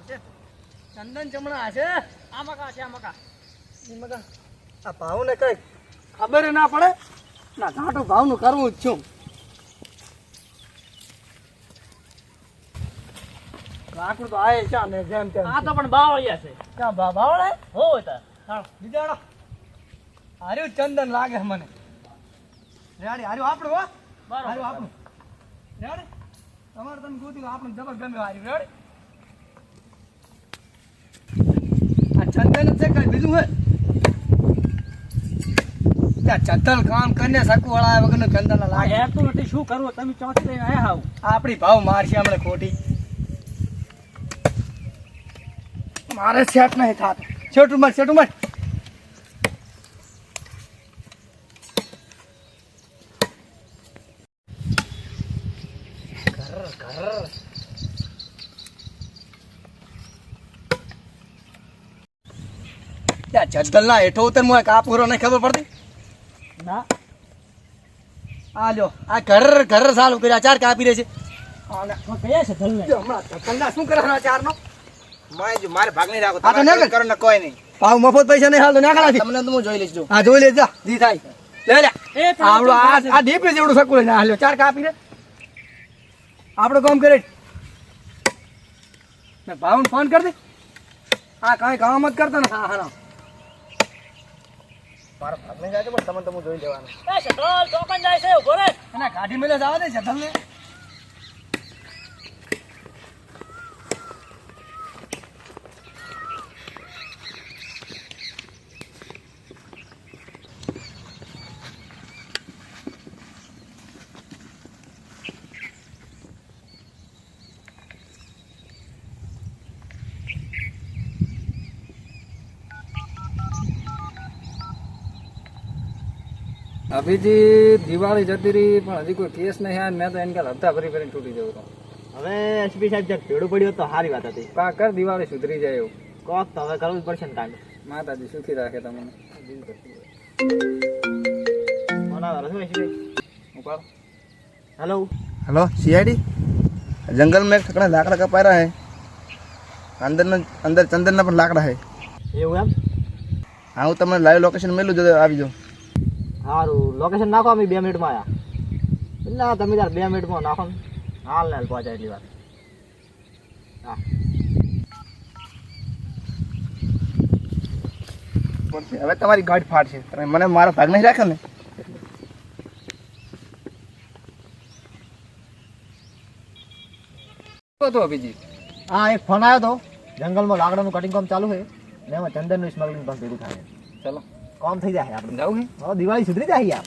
ચંદન ચમણા છે આ મકા છે આ મકા આ ભાવ ને કઈ ખબર ના પડે ના ઘાટું ભાવ નું કરવું જ છું લાકડું તો આય ચા ને જેમ તેમ આ તો પણ બાવળિયા છે ક્યાં બાવળે હો તા હા બીજાડો હાર્યું ચંદન લાગે મને રેડી હાર્યું આપણું હો હાર્યું આપણું રેડી તમારે તમે ગોતી લો આપણને જબર ગમે હાર્યું રેડી આ ચંદન જ છે કઈ બીજું હોય ત્યાં ચંદન કામ કરીને શકું વાળા વગરનું ચંદન આ લાગે હેતું નથી શું કરવું તમે ચોથી લઈને આયા હાવ આપણી ભાવ મારશે હમણાં ખોટી મારે સેટ નહીં થાત છેટું માર જદ્દલ ના હેઠો ઉતર મું કાપુરો નહીં ખબર પડતી ના આ લ્યો આ ઘર ચાલુ કર્યા ચાર કાપી રહે છે કયા છે ધલને હમણાં ધક્કલના શું કરે ચાર નો મારે ભાગ નહીં રાખો આ તો ના કર. કરો ને કોઈ નહીં ભાવ મફત પૈસા નહીં હાલ તો નાખડાથી તમને તો હું જોઈ લઈશ જો હા જોઈ લેજો જી થાય લે લે એ આવડો આ ડીપી જેવડું સકું ને હાલ્યો ચાર કાપી રે આપણો કામ કરે મેં ભાવને ફોન કરી દે આ કાંઈ કામ જ કરતા ને હા હા મારા ભાગ નહીં જાય પણ તમને તો હું જોઈ લેવાનું એ શટલ ટોકન જાય છે ઉભો રે અને ગાડી મેલે જવા દે જતલ ને અભિજીત દિવાળી જતી રહી પણ હજી કોઈ કેસ નહીં આવ્યો. મેં તો એને કાલ હપ્તા ભરી ભરીને તૂટી જવું તો હવે એસપી સાહેબ જ્યાં ભેડું પડ્યું તો સારી વાત હતી કા કર દિવાળી સુધરી જાય એવું. કોક તો હવે કરવું જ પડશે ને કાંડ માતાજી સુખી રાખે તમને. ઉપાડ. हेलो हेलो सीआईडी जंगल में ठकना लाकड़ा कपाई रहा है अंदर चंदन ना पण लाकड़ा है એવું એમ हाँ હું તમને લાઈવ લોકેશન મેલું જો આવી જાઓ સારું લોકેશન નાખો અમે 2 મિનિટમાં આયા એટલે તમે તાર 2 મિનિટમાં નાખો ને હાલ ને હાલ પહોંચાય એટલી વાત હા હવે તમારી ગાડી ફાટશે તમે મને મારો ભાગ નહીં રાખ્યો ને તો અભિજીત હા એક ફોન આવ્યો તો જંગલમાં લાકડાનું કટિંગ કામ ચાલુ છે ને એમાં ચંદનનું સ્મગલિંગ પણ ભેગું થાય ચલો કામ થઈ જાય આપણે જાવું હે હવે દિવાળી સુધરી જાય યાર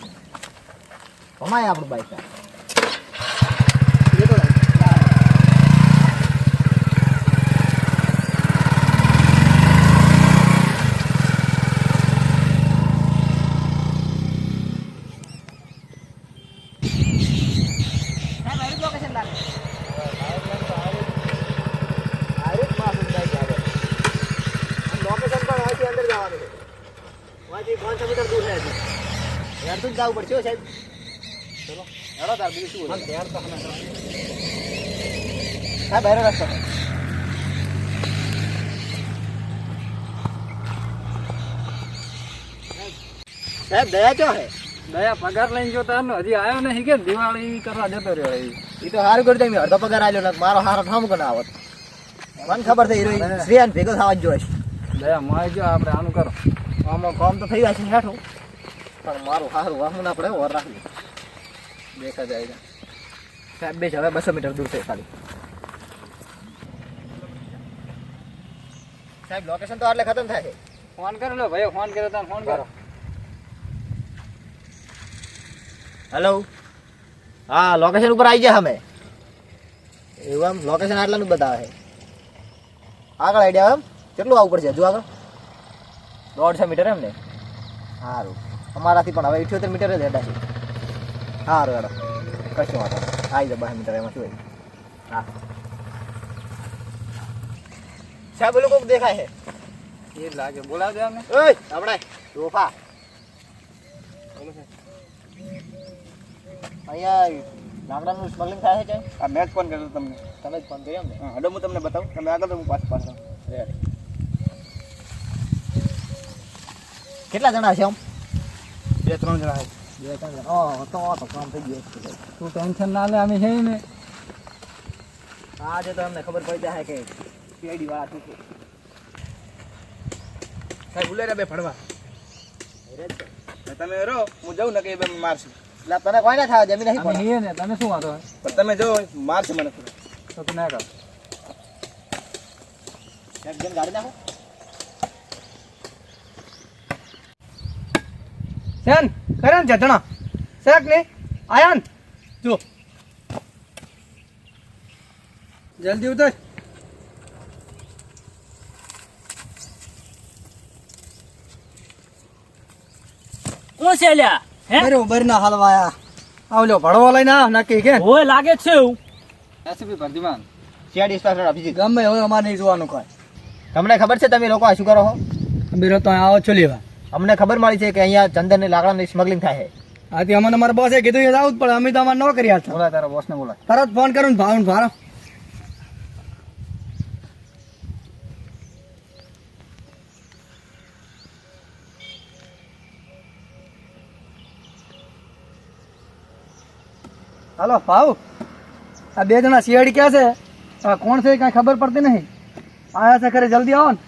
કમાય આપણું બાઈક लोकेशन मीटर दूर है यार तुम जाओ पड़ছে સાહેબ ચલો હેડો તાર બીજું શું હોય તૈયાર તો હમે હા બહાર રસ્તો સાહેબ દયા ચો હે દયા પગાર લઈને જો તારનો હજી આવ્યો નહીં કે દિવાળી કરવા જતો રહ્યો એ. ઈ તો હારું કરી દે મે અડધો પગાર આલ્યો ને મારો હારો ઠામ કોને આવત મને ખબર છે હીરો શ્રેયાન ભેગો થવા જ જોઈશ દયા માય જો આપણે આનું કરો આમાં કામ તો થઈ જાય છે હેઠું પણ મારું હારું વાહન આપણે ઓર રાખી દેખા જાય સાહેબ બેસ હવે 200 મીટર દૂર છે ખાલી સાહેબ લોકેશન તો આટલે ખતમ થાય છે ફોન કરી લો ભાઈ ફોન કર્યો તમે ફોન કરો હેલો હા લોકેશન ઉપર આવી ગયા અમે એવું એમ લોકેશન આટલાનું બતાવે છે આગળ આઈડિયા એમ કેટલું આવવું પડશે હજુ આગળ 150 મીટર એમ ને સારું અમારાથી પણ હવે 78 મીટર જ હેડા છે સારું હેડો કશું વાંધો નહીં. આવી જાય 12 મીટર એમાં શું હોય હા સાહેબ એ લોકો દેખાય છે એ જ લાગે બોલાવ દે અમને ઓય આપણે તોફા અહીંયા લાકડાનું સ્મગલિંગ થાય છે આ મેં જ ફોન કર્યો તમને. તમે જ ફોન કર્યો ને હા હડો હું તમને બતાવું, તમે આગળ તો હું પાછળ. કેટલા જણા છે આમ 2-3 જણા છે. 2-3 જણા તો કામ થઈ ગયું તું ટેન્શન ના લે, અમે છે ને. આજે તો અમને ખબર પડી જાય કે પીઆઈડી વાળા શું છે. સાહેબ બોલે બે ફડવા તમે રહો, હું જાઉં ને કે બે મારશું. એટલે તને કોઈ ના થાય જમીન નહીં અમે પડે. છીએ ને, તને શું વાંધો હોય? પણ તમે જો મારશે મને થોડું. તો તું ના કર. એક જણ ગાડી નાખો. શેન કરે ને જટણા શેક ને આયા ને જો જલ્દી ઉતર. કોણ છે લ્યા હે બરોબર ના હલવાયા આવલો ભડવો લઈને આ નક્કી કે હોય લાગે છે એવું એસીપી ભરતીમાન. CID inspector Abhijeet. ગમે હવે અમારે નહીં જોવાનું કોઈ. તમને ખબર છે તમે લોકો આ શું કરો છો? અમીરો તો આવો છો લેવા. અમને ખબર મળી છે કે અહીંયા ચંદન ની લાકડાની સ્મગલિંગ થાય છે. આથી અમને અમારા બોસે કીધું એ આવું જ પડે, અમે તો અમારે ન કરી હાલતા. બોલાય તારા બોસને બોલાય. તરત ફોન કરું ને ભાવ ભારો. હાલો ભાવ, આ 2 જણા સીઆઈડી ક્યાં છે? આ કોણ છે કાંઈ ખબર પડતી નહીં. આયા છે ખરે, જલ્દી આવો ને,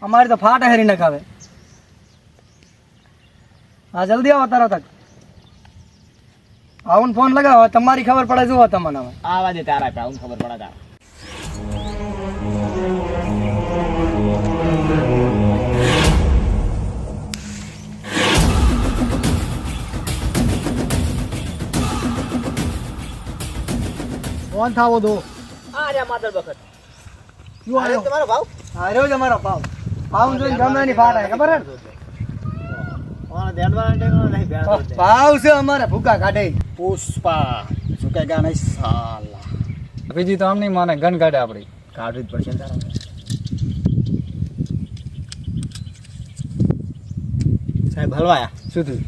અમારી તો ફાટ હેરી નખાવે. હા જલ્દી આવો તરત જ. આવું ફોન લગાવો, તમારી ખબર પડે જુઓ તમને હવે. આવા દે તારા પે આવું ખબર પડે તારા. ફોન થાવો દો. આ રહ્યા માદર બખત શું આવ્યો? તમારો ભાવ હાર્યો જ અમારો ભાવ. ભાવ જોઈને ગમે એની ફાટ આવે, ખબર હે ને? ઓને દેડવાના ટેકો નહીં બેડા દે. ભાવ છે અમારે ભૂકા કાઢે. પુષ્પા ચૂકેગા નહીં સાલા. બીજી તો આમ નહીં માને, ગન કાઢે આપડી. કાઢવી જ પડશે ને તારા. સાહેબ હલવાયા. શું થયું?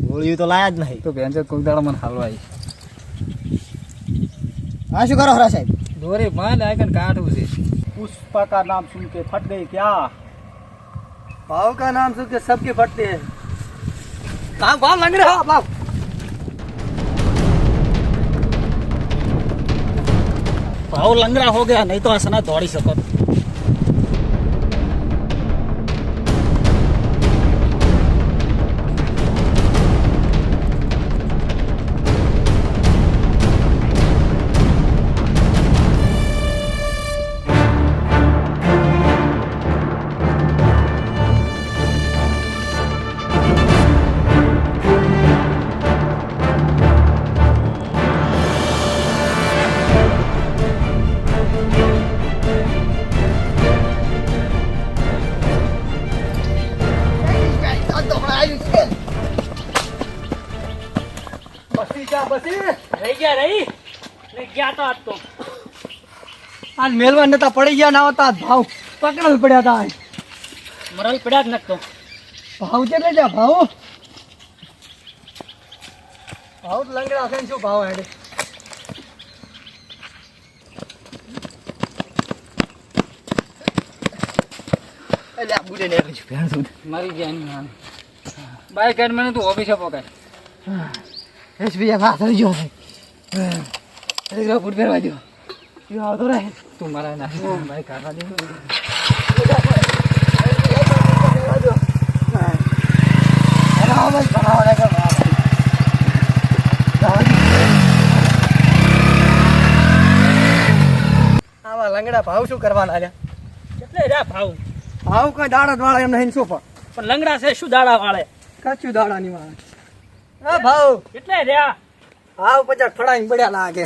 ગોળીઓ તો લાયા જ નહીં. તો બેન કોઈ દાડો મને હાલવાય. હા શું કરો હરા સાહેબ? દોરી માલ આકન કાઢવું છે. પુષ્પા કા નામ સુન કે ફટ ગઈ ક્યાં भाव का नाम सुन के सबके फटते हैं. भाव भाव लग रहा है भाव. ભાવ લંગરા હો ગયા નહીં તો હસના દોડી શકો बसी क्या बसी. રહી ગયા રહી ને ગયા તો આજ તો आज मेलवा नता पड़ी गया ना होता भाव पकड़ल पड़ा था. મરલ પડ્યા જ નતો भाव चले जा भाव. भाव तो लंगड़ा है શું ભાવ હેડે. એટલે આ બુડે ને એટલી ભેણ દૂધ. મારી ગયા એની માને. બાઈક કાઢ મને તું ઓફિસે પોકાય. એસ બીજા વાત થઈ ગયો છે. અરે ગ્રો બુડ પહેરવા દો. યો આવતો રહે. તું મારા ના બાઈક કાઢવા દે. આવા લંગડા ભાવ શું કરવાના છે? કેટલે રહ્યા ભાવ ભાવ કઈ દાડા વાળા એમ નહીં શું પણ પણ લંગડા છે શું દાડા વાળે કચ્યું દાડાની વાળા. હા ભાવ કેટલે રહ્યા ભાવ 50 ફડાઈને પડ્યા લાગે.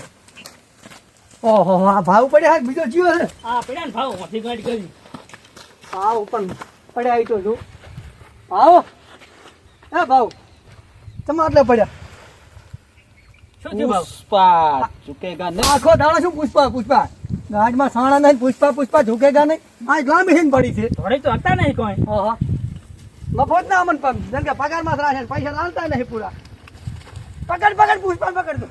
ઓહો આ ભાવ પડ્યા છે, બીજો જીવો છે. આ પડ્યા ને ભાવ માંથી ગાડી કરી ભાવ પણ પડ્યા ઈ તો જો ભાવ. હે ભાવ તમે આટલે પડ્યા. શું થયું ભાવ પુષ્પા ચૂકેગા નહીં. આખો દાડો શું પુષ્પા પુષ્પા. ગાડમાં સાણા નહીં, પુષ્પા પુષ્પા ઝૂકેગા નહીં. આ લાંબી હિન પડી છે. થોડી તો હતા નહીં કોઈ ઓહો મફત ના અમન જેમ કે પગારમાં રાખે પૈસા લાલતા નહીં પૂરા. પકડ પકડ પુષ્પા પકડ દો.